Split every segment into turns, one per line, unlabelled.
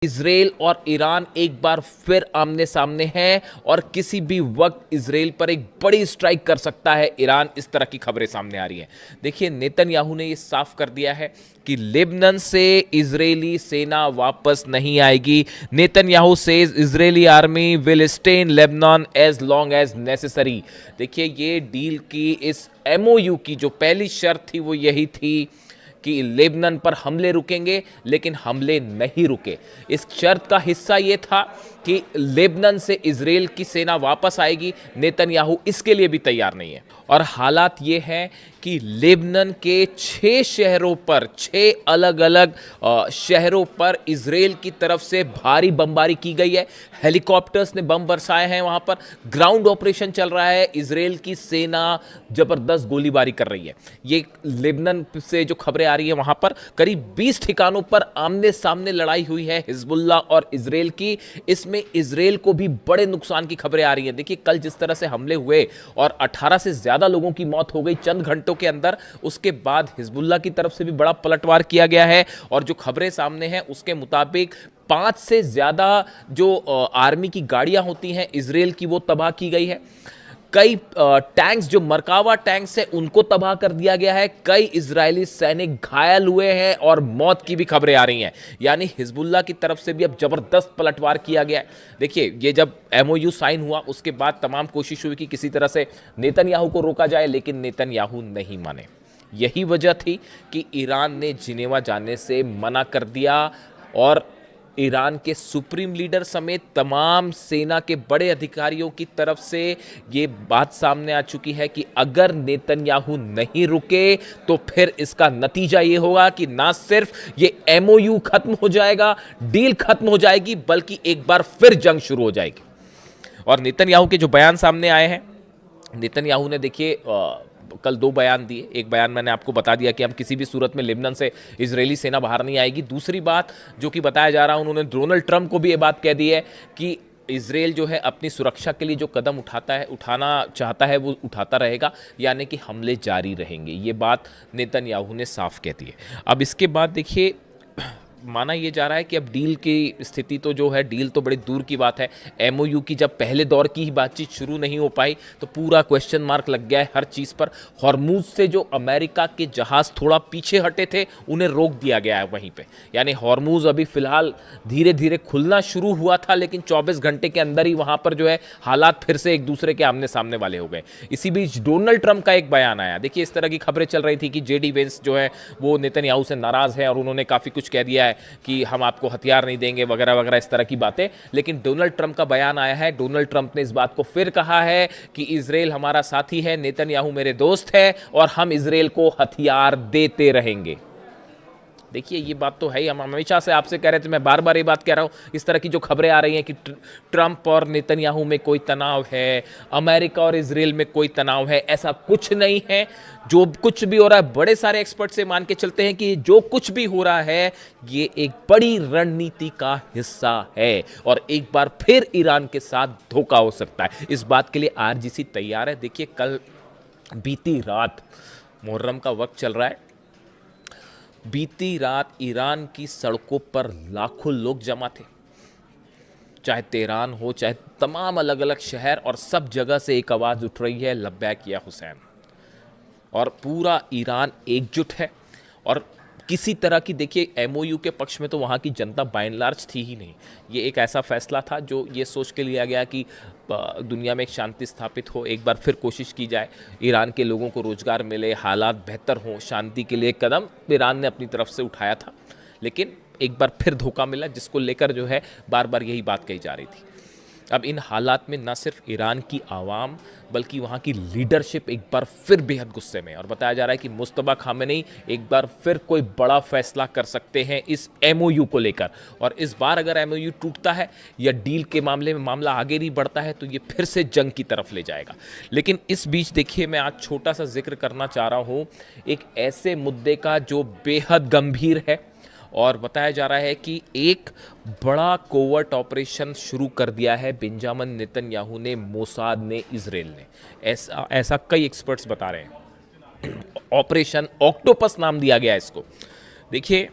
Israel और Iran एक बार फिर आमने सामने हैं और किसी भी वक्त इजराइल पर एक बड़ी स्ट्राइक कर सकता है ईरान। इस तरह की खबरें सामने आ रही हैं। देखिए, नेतन्याहू ने ये साफ कर दिया है कि लेबनान से इजरायली सेना वापस नहीं आएगी। Netanyahu says Israeli army will stay in Lebanon as long as necessary. देखिए, ये डील की इस एमओयू की जो पहली शर्त थी वो यही थी कि लेबनान पर हमले रुकेंगे, लेकिन हमले नहीं रुके। इस शर्त का हिस्सा यह था कि लेबनान से इजराइल की सेना वापस आएगी। नेतन्याहू इसके लिए भी तैयार नहीं है और हालात ये हैं कि लेबनान के 6 शहरों पर, 6 अलग अलग शहरों पर इजराइल की तरफ से भारी बमबारी की गई है। हेलीकॉप्टर्स ने बम बरसाए हैं, वहां पर ग्राउंड ऑपरेशन चल रहा है। इजराइल की सेना जबरदस्त गोलीबारी कर रही है। ये लेबनान से जो खबरें आ रही है, वहां पर करीब 20 ठिकानों पर आमने सामने लड़ाई हुई है हिजबुल्लाह और इजराइल की। इसमें इजराइल को भी बड़े नुकसान की खबरें आ रही हैं। देखिए, कल जिस तरह से हमले हुए और 18 से ज्यादा लोगों की मौत हो गई चंद घंटों के अंदर, उसके बाद हिजबुल्लाह की तरफ से भी बड़ा पलटवार किया गया है और जो खबरें सामने हैं उसके मुताबिक 5 से ज्यादा जो आर्मी की गाड़ियां होती हैं इजराइल की, वो तबाह की गई है। कई टैंक्स, जो मरकावा टैंक्स है, उनको तबाह कर दिया गया है। कई इजरायली सैनिक घायल हुए हैं और मौत की भी खबरें आ रही हैं। यानी हिजबुल्लाह की तरफ से भी अब जबरदस्त पलटवार किया गया है। देखिए, ये जब एमओयू साइन हुआ उसके बाद तमाम कोशिश हुई कि किसी तरह से नेतन्याहू को रोका जाए, लेकिन नेतन्याहू नहीं माने। यही वजह थी कि ईरान ने जिनेवा जाने से मना कर दिया और ईरान के सुप्रीम लीडर समेत तमाम सेना के बड़े अधिकारियों की तरफ से ये बात सामने आ चुकी है कि अगर नेतन्याहू नहीं रुके तो फिर इसका नतीजा ये होगा कि ना सिर्फ ये एमओयू खत्म हो जाएगा, डील खत्म हो जाएगी, बल्कि एक बार फिर जंग शुरू हो जाएगी। और नेतन्याहू के जो बयान सामने आए हैं, नेतन्याहू ने देखिए कल 2 बयान दिए। एक बयान मैंने आपको बता दिया कि हम किसी भी सूरत में लेबनान से इजरायली सेना बाहर नहीं आएगी। दूसरी बात जो कि बताया जा रहा है, उन्होंने डोनाल्ड ट्रंप को भी ये बात कह दी है कि इजराइल जो है अपनी सुरक्षा के लिए जो कदम उठाना चाहता है वो उठाता रहेगा, यानी कि हमले जारी रहेंगे। ये बात नेतन्याहू ने साफ कह दी है। अब इसके बाद देखिए, माना यह जा रहा है कि अब डील की स्थिति तो जो है, डील तो बड़ी दूर की बात है। एमओयू की जब पहले दौर की ही बातचीत शुरू नहीं हो पाई तो पूरा क्वेश्चन मार्क लग गया है हर चीज़ पर। हॉर्मूज से जो अमेरिका के जहाज़ थोड़ा पीछे हटे थे, उन्हें रोक दिया गया है वहीं पे। यानी हॉर्मूज अभी फ़िलहाल धीरे धीरे खुलना शुरू हुआ था, लेकिन 24 घंटे के अंदर ही वहाँ पर जो है हालात फिर से एक दूसरे के आमने सामने वाले हो गए। इसी बीच डोनाल्ड ट्रंप का एक बयान आया। देखिए, इस तरह की खबरें चल रही थी कि जेडी वेंस जो है वो नेतन्याहू से नाराज़ है और उन्होंने काफ़ी कुछ कह दिया कि हम आपको हथियार नहीं देंगे वगैरह वगैरह, इस तरह की बातें। लेकिन डोनाल्ड ट्रंप का बयान आया है। डोनाल्ड ट्रंप ने इस बात को फिर कहा है कि इजराइल हमारा साथी है, नेतन्याहू मेरे दोस्त है और हम इजराइल को हथियार देते रहेंगे। देखिए, ये बात तो है ही। हम हमेशा से आपसे कह रहे थे, मैं बार बार ये बात कह रहा हूँ, इस तरह की जो खबरें आ रही हैं कि ट्रंप और नेतन्याहू में कोई तनाव है, अमेरिका और इजराइल में कोई तनाव है, ऐसा कुछ नहीं है। जो कुछ भी हो रहा है, बड़े सारे एक्सपर्ट से मान के चलते हैं कि जो कुछ भी हो रहा है ये एक बड़ी रणनीति का हिस्सा है और एक बार फिर ईरान के साथ धोखा हो सकता है। इस बात के लिए आरजीसी तैयार है। देखिए, कल बीती रात, मुहर्रम का वक्त चल रहा है, बीती रात ईरान की सड़कों पर लाखों लोग जमा थे। चाहे तेहरान हो, चाहे तमाम अलग अलग शहर, और सब जगह से एक आवाज़ उठ रही है, लब्बैक या हुसैन। और पूरा ईरान एकजुट है और किसी तरह की, देखिए, एमओयू के पक्ष में तो वहाँ की जनता बाय एंड लार्ज थी ही नहीं। ये एक ऐसा फैसला था जो ये सोच के लिया गया कि दुनिया में एक शांति स्थापित हो, एक बार फिर कोशिश की जाए, ईरान के लोगों को रोज़गार मिले, हालात बेहतर हों, शांति के लिए कदम ईरान ने अपनी तरफ से उठाया था। लेकिन एक बार फिर धोखा मिला, जिसको लेकर जो है बार बार यही बात कही जा रही थी। अब इन हालात में न सिर्फ ईरान की आवाम बल्कि वहाँ की लीडरशिप एक बार फिर बेहद गुस्से में, और बताया जा रहा है कि मुस्तफा खामेनी एक बार फिर कोई बड़ा फैसला कर सकते हैं इस एमओयू को लेकर। और इस बार अगर एमओयू टूटता है या डील के मामले में मामला आगे नहीं बढ़ता है तो ये फिर से जंग की तरफ ले जाएगा। लेकिन इस बीच देखिए, मैं आज छोटा सा जिक्र करना चाह रहा हूँ एक ऐसे मुद्दे का जो बेहद गंभीर है, और बताया जा रहा है कि एक बड़ा कोवर्ट ऑपरेशन शुरू कर दिया है बेंजामिन नेतन्याहू ने, मोसाद ने, इजराइल ने। ऐसा कई एक्सपर्ट्स बता रहे हैं। ऑपरेशन ऑक्टोपस नाम दिया गया है इसको। देखिए,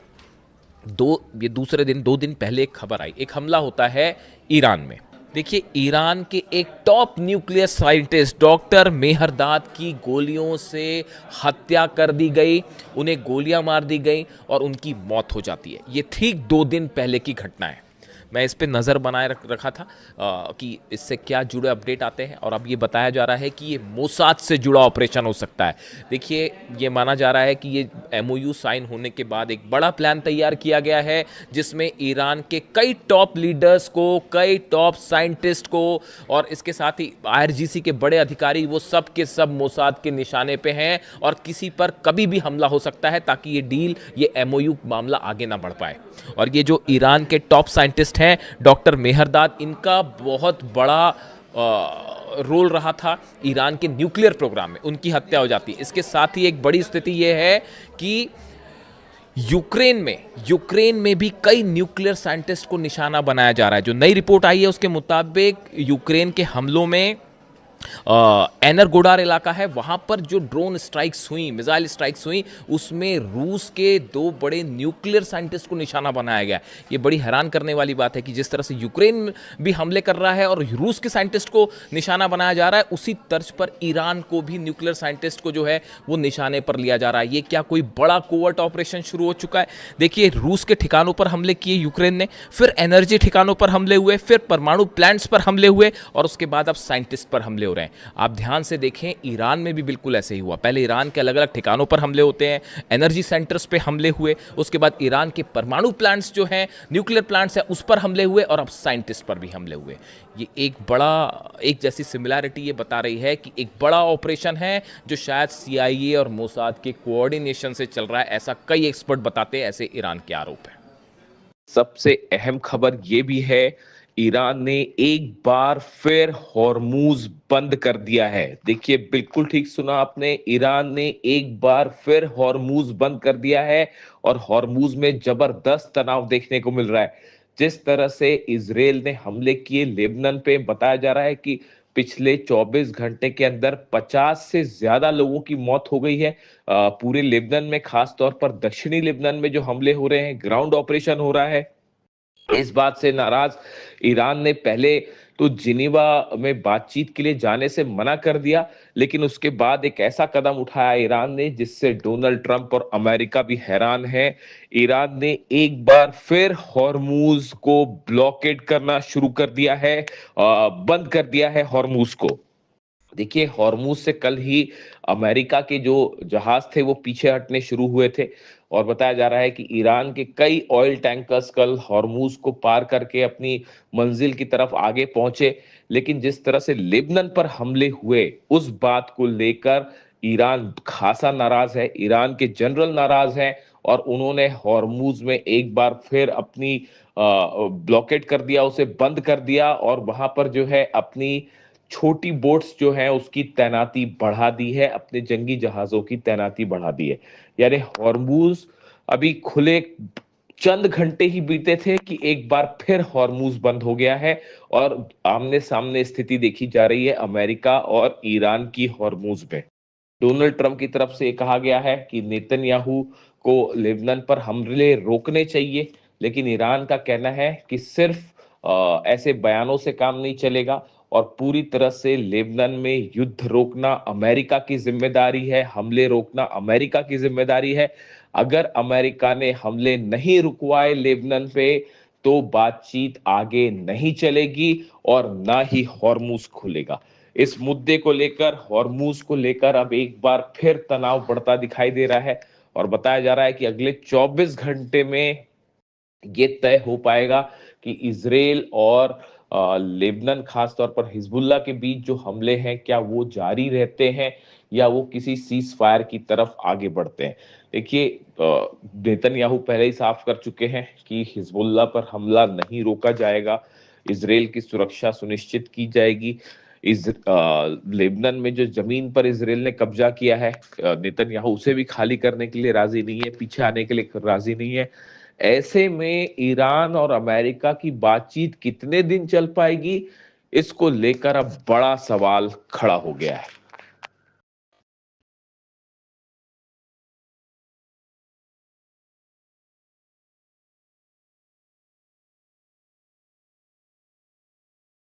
ये दूसरे दिन 2 दिन पहले एक खबर आई, एक हमला होता है ईरान में। देखिए, ईरान के एक top nuclear scientist doctor Mehrdad की गोलियों से हत्या कर दी गई, उन्हें गोलियां मार दी गई और उनकी मौत हो जाती है। ये ठीक 2 दिन पहले की घटना है। मैं इस पे नज़र बनाए रखा था कि इससे क्या जुड़े अपडेट आते हैं, और अब ये बताया जा रहा है कि ये मोसाद से जुड़ा ऑपरेशन हो सकता है। देखिए, ये माना जा रहा है कि ये एमओयू साइन होने के बाद एक बड़ा प्लान तैयार किया गया है, जिसमें ईरान के कई टॉप लीडर्स को, कई टॉप साइंटिस्ट को, और इसके साथ ही आईआरजीसी के बड़े अधिकारी, वो सब के सब मोसाद के निशाने पे हैं और किसी पर कभी भी हमला हो सकता है, ताकि ये डील, ये एमओयू मामला आगे ना बढ़ पाए। और ये जो ईरान के टॉप साइंटिस्ट हैं डॉक्टर मेहरदाद, इनका बहुत बड़ा रोल रहा था ईरान के न्यूक्लियर प्रोग्राम में, उनकी हत्या हो जाती है। इसके साथ ही एक बड़ी स्थिति यह है कि यूक्रेन में भी कई न्यूक्लियर साइंटिस्ट को निशाना बनाया जा रहा है। जो नई रिपोर्ट आई है उसके मुताबिक यूक्रेन के हमलों में एनरगोडार इलाका है, वहां पर जो ड्रोन स्ट्राइक्स हुई, मिसाइल स्ट्राइक्स हुई, उसमें रूस के 2 बड़े न्यूक्लियर साइंटिस्ट को निशाना बनाया गया। ये बड़ी हैरान करने वाली बात है कि जिस तरह से यूक्रेन भी हमले कर रहा है और रूस के साइंटिस्ट को निशाना बनाया जा रहा है, उसी तर्ज पर ईरान को भी न्यूक्लियर साइंटिस्ट को जो है वो निशाने पर लिया जा रहा है। ये क्या कोई बड़ा कोवर्ट ऑपरेशन शुरू हो चुका है? देखिए, रूस के ठिकानों पर हमले किए यूक्रेन ने, फिर एनर्जी ठिकानों पर हमले हुए, फिर परमाणु प्लांट्स पर हमले हुए, और उसके बाद अब साइंटिस्ट पर हमले हो रहे हैं। आप ध्यान से देखें, ईरान में भी बिल्कुल ऐसे ही हुआ। पहले ईरान के अलग अलग ठिकानों पर हमले होते हैं, एनर्जी सेंटर्स पे हमले हुए, उसके बाद ईरान के परमाणु प्लांट्स जो हैं, न्यूक्लियर प्लांट्स हैं, उस पर हमले हुए, और अब साइंटिस्ट पर भी हमले हुए। ये एक जैसी सिमिलैरिटी ये बता रही है कि एक बड़ा ऑपरेशन है जो शायद सीआईए और मोसाद के कोऑर्डिनेशन से चल रहा है, ऐसा कई एक्सपर्ट बताते हैं, ऐसे ईरान के आरोप है।
सबसे अहम खबर यह भी है, ईरान ने एक बार फिर हॉर्मूज बंद कर दिया है। देखिए, बिल्कुल ठीक सुना आपने, ईरान ने एक बार फिर हॉर्मूज बंद कर दिया है, और हॉर्मूज में जबरदस्त तनाव देखने को मिल रहा है। जिस तरह से इजराइल ने हमले किए लेबनान पे, बताया जा रहा है कि पिछले 24 घंटे के अंदर 50 से ज्यादा लोगों की मौत हो गई है। पूरे लेबनान में, खास तौर पर दक्षिणी लेबनान में जो हमले हो रहे हैं, ग्राउंड ऑपरेशन हो रहा है। इस बात से नाराज ईरान ने पहले तो जिनीवा में बातचीत के लिए जाने से मना कर दिया, लेकिन उसके बाद एक ऐसा कदम उठाया ईरान ने जिससे डोनाल्ड ट्रंप और अमेरिका भी हैरान है। ईरान ने एक बार फिर हॉर्मूज को ब्लॉकेड करना शुरू कर दिया है, बंद कर दिया है हॉर्मूज को। देखिए, हॉर्मूज से कल ही अमेरिका के जो जहाज थे वो पीछे हटने शुरू हुए थे, और बताया जा रहा है कि ईरान के कई ऑयल टैंकर्स कल हॉर्मूज को पार करके अपनी मंजिल की तरफ आगे पहुंचे। लेकिन जिस तरह से लेबनान पर हमले हुए, उस बात को लेकर ईरान खासा नाराज है, ईरान के जनरल नाराज हैं, और उन्होंने हॉर्मूज में एक बार फिर अपनी ब्लॉकेट कर दिया, उसे बंद कर दिया, और वहां पर जो है अपनी छोटी बोट्स जो है उसकी तैनाती बढ़ा दी है, अपने जंगी जहाजों की तैनाती बढ़ा दी है। यानी हॉर्मूज अभी खुले चंद घंटे ही बीते थे कि एक बार फिर हॉर्मूज बंद हो गया है, और आमने सामने स्थिति देखी जा रही है अमेरिका और ईरान की हॉर्मूज में। डोनाल्ड ट्रंप की तरफ से कहा गया है कि नेतन्याहू को लेबनान पर हमले रोकने चाहिए, लेकिन ईरान का कहना है कि सिर्फ ऐसे बयानों से काम नहीं चलेगा, और पूरी तरह से लेबनान में युद्ध रोकना अमेरिका की जिम्मेदारी है, हमले रोकना अमेरिका की जिम्मेदारी है। अगर अमेरिका ने हमले नहीं रुकवाए लेबनान पे, तो बातचीत आगे नहीं चलेगी और ना ही हॉर्मूज खुलेगा। इस मुद्दे को लेकर, हॉर्मूज को लेकर अब एक बार फिर तनाव बढ़ता दिखाई दे रहा है, और बताया जा रहा है कि अगले 24 घंटे में ये तय हो पाएगा कि इजराइल और लेबनान, खास तौर पर हिजबुल्लाह के बीच जो हमले हैं, क्या वो जारी रहते हैं या वो किसी सीज फायर की तरफ आगे बढ़ते हैं। देखिए, नेतन्याहू पहले ही साफ कर चुके हैं कि हिजबुल्लाह पर हमला नहीं रोका जाएगा, इजराइल की सुरक्षा सुनिश्चित की जाएगी। लेबनान में जो जमीन पर इजराइल ने कब्जा किया है, नेतन्याहू उसे भी खाली करने के लिए राजी नहीं है, पीछे आने के लिए राजी नहीं है। ऐसे में ईरान और अमेरिका की बातचीत कितने दिन चल पाएगी, इसको लेकर अब बड़ा सवाल खड़ा हो गया है।